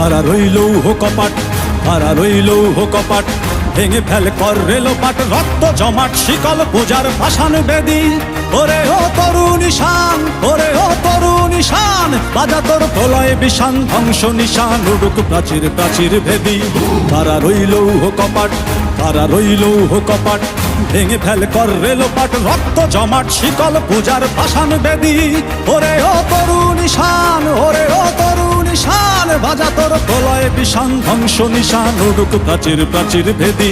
কারা রইল কপাট, কারা রইল কপাট, ভেঙে ফেল কর রেলোপাট, রক্ত জমাট শিকল পূজার পাষাণ বেদী। ওরে ও তরুণ ঈশান, ওরে ও তরুণ ঈশান, বাজা তোর প্রলয় বিষান, ধ্বংস নিশান উড়ুক প্রাচীর প্রাচীর ভেদী। কারা রইল কপাট, কারা রইল কপাট, ভেঙে ফেল কর রেলোপাট, রক্ত জমাট শিকল পূজার পাষাণ বেদী। ওরে ও তরুণ ঈশান, ওরে ও তরুণ ঈশান, বাজা তোর প্রলয় বিষান, ধ্বংস নিশান উড়ুক প্রাচীর প্রাচীর ভেদী।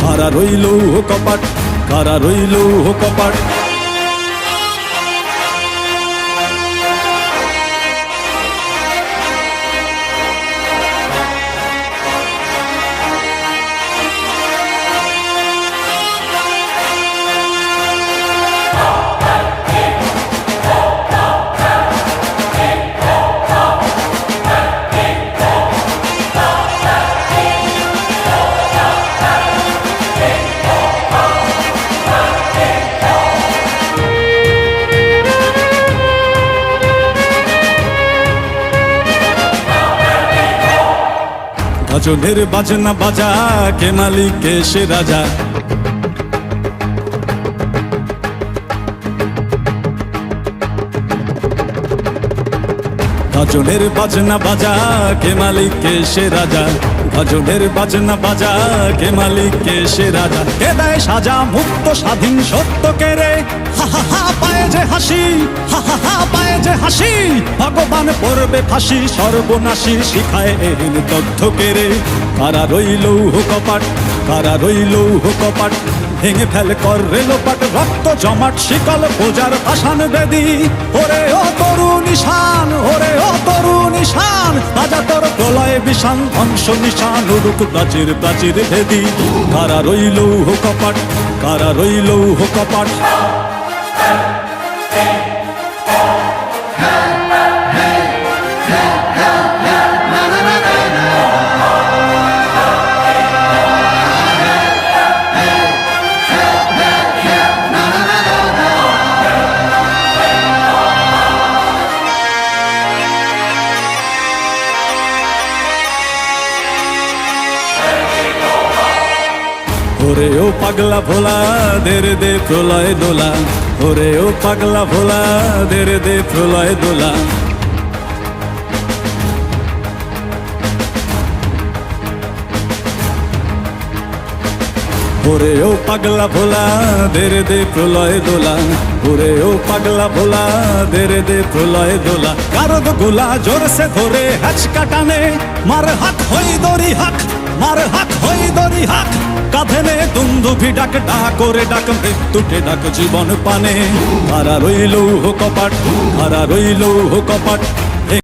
কারা রইল কপাট, কারা রইল কপাট। ভজনের বাজনা বাজা, কে মালিক কে সে রাজা। ভজনের বাজনা বাজা, কে মালিক কে সে রাজা। ভজনের বাজনা বাজা, কে মালিক কে সে রাজা। কে দেয় সাজা মুক্ত স্বাধীন সত্য কে রে, হা হা হা পায়ে যে হাসি, হা হা হা পায়ে যে হাসি। ভগবান পড়বে ফাঁসি সর্বনাশী, শিখায় এহীন তথ্য কে রে। কারা রইল কপাট, কারা রইল কপাট, ভেঙে ফেল কর রেলোপাট, রক্ত জমাট শিকল পূজার পাষাণ বেদী। ওরে ও তরুণ ঈশান, ওরে ও তরুণ ঈশান, বাজা তোর প্রলয় বিষান, ধ্বংস নিশান উড়ুক প্রাচীর প্রাচীর ভেদী। কারা রইল কপাট, কারা রইল কপাট। ওরে ও পাগলা ভোলা, দেরে দে প্রলয় দোলা। ওরে ও পাগলা ভোলা, দেরে দে প্রলয় দোলা। ওরে ও পাগলা ভোলা, দেরে দে প্রলয় দোলা। ওরে ও পাগলা ভোলা, দেরে দে প্রলয় দোলা। কারদ গোলা জোরসে ধরে হ্যাচকা টানে, মার হাক হই দড়ি হাক, মার হাক হই দড়ি হাক। কাঁধে নে দুন্দুভি ডাক, ডাক ওরে ডাক, মৃত্যুকে ডাক জীবন পানে। কারা রইল কপাট, কারা রইল কপাট,